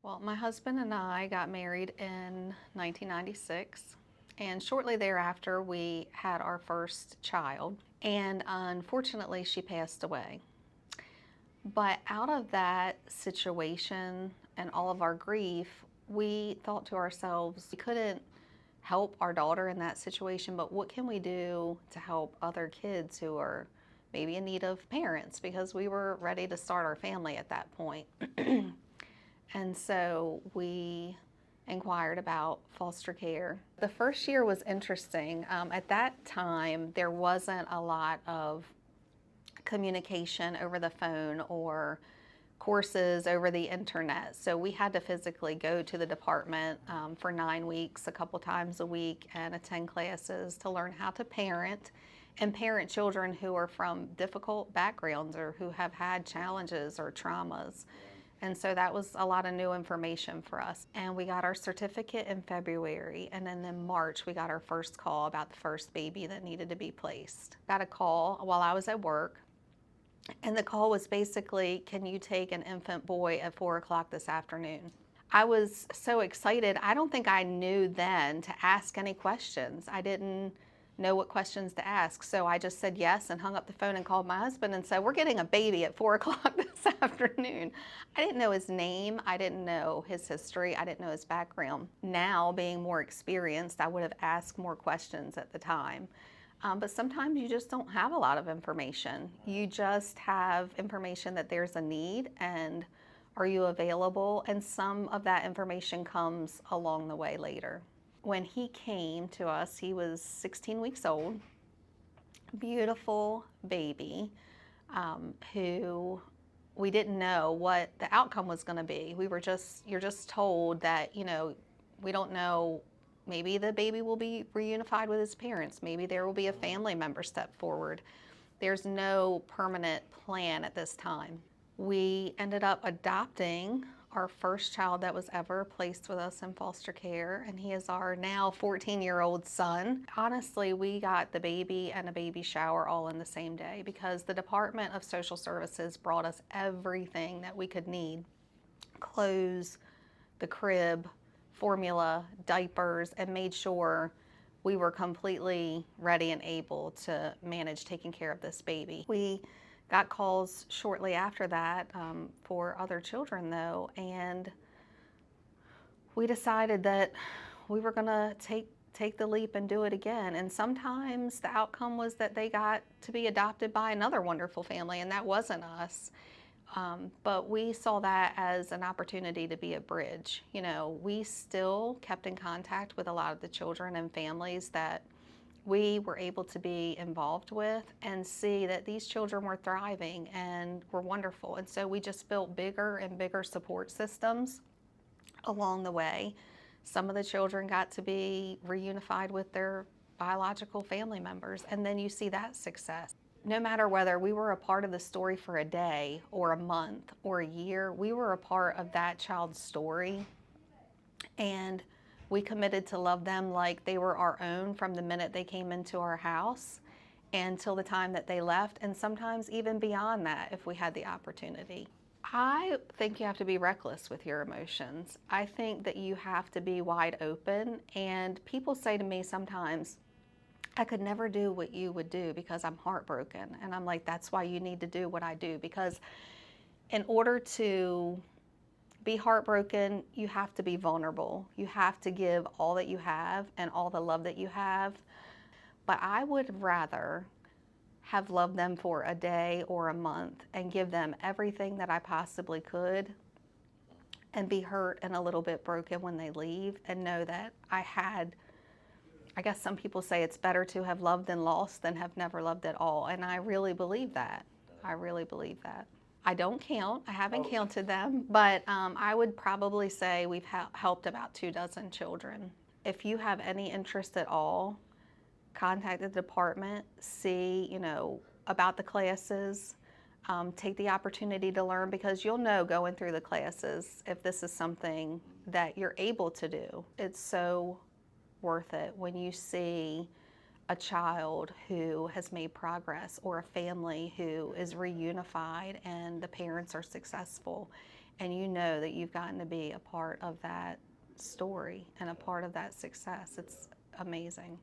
Well, my husband and I got married in 1996, and shortly thereafter, we had our first child. And unfortunately, she passed away. But out of that situation and all of our grief, we thought to ourselves, we couldn't help our daughter in that situation, but what can we do to help other kids who are maybe in need of parents? Because we were ready to start our family at that point. And so we inquired about foster care. The first year was interesting. At that time, there wasn't a lot of communication over the phone or courses over the internet. So we had to physically go to the department for 9 weeks, a couple times a week, and attend classes to learn how to parent and parent children who are from difficult backgrounds or who have had challenges or traumas. And so that was a lot of new information for us. And we got our certificate in February, and then in March we got our first call about the first baby that needed to be placed. Got a call while I was at work, and the call was basically, can you take an infant boy at 4 o'clock this afternoon? I was so excited. I don't think I knew then to ask any questions. I didn't know what questions to ask. So I just said yes and hung up the phone and called my husband and said, we're getting a baby at 4 o'clock this afternoon. I didn't know his name. I didn't know his history. I didn't know his background. Now, being more experienced, I would have asked more questions at the time. But sometimes you just don't have a lot of information. You just have information that there's a need and are you available? And some of that information comes along the way later. When he came to us, he was 16 weeks old, beautiful baby, who we didn't know what the outcome was going to be. You're just told that, we don't know, maybe the baby will be reunified with his parents. Maybe there will be a family member step forward. There's no permanent plan at this time. We ended up adopting our first child that was ever placed with us in foster care, and he is our now 14-year-old son. Honestly, we got the baby and a baby shower all in the same day because the Department of Social Services brought us everything that we could need. Clothes, the crib, formula, diapers, and made sure we were completely ready and able to manage taking care of this baby. We got calls shortly after that for other children though, and we decided that we were gonna take the leap and do it again. And sometimes the outcome was that they got to be adopted by another wonderful family, and that wasn't us. But we saw that as an opportunity to be a bridge. We still kept in contact with a lot of the children and families that we were able to be involved with and see that these children were thriving and were wonderful. And so we just built bigger and bigger support systems along the way. Some of the children got to be reunified with their biological family members, and then you see that success. No matter whether we were a part of the story for a day or a month or a year, we were a part of that child's story, and we committed to love them like they were our own from the minute they came into our house until the time that they left, and sometimes even beyond that if we had the opportunity. I think you have to be reckless with your emotions. I think that you have to be wide open, and people say to me sometimes, I could never do what you would do because I'm heartbroken. And I'm like, that's why you need to do what I do, because in order to be heartbroken, you have to be vulnerable. You have to give all that you have and all the love that you have. But I would rather have loved them for a day or a month and give them everything that I possibly could and be hurt and a little bit broken when they leave and know that I guess some people say it's better to have loved and lost than have never loved at all. And I really believe that. I really believe that. I don't count. I haven't counted them, but I would probably say we've helped about 24 children. If you have any interest at all, contact the department, see, about the classes, take the opportunity to learn, because you'll know going through the classes if this is something that you're able to do. It's so worth it when you see a child who has made progress or a family who is reunified and the parents are successful and you know that you've gotten to be a part of that story and a part of that success. It's amazing.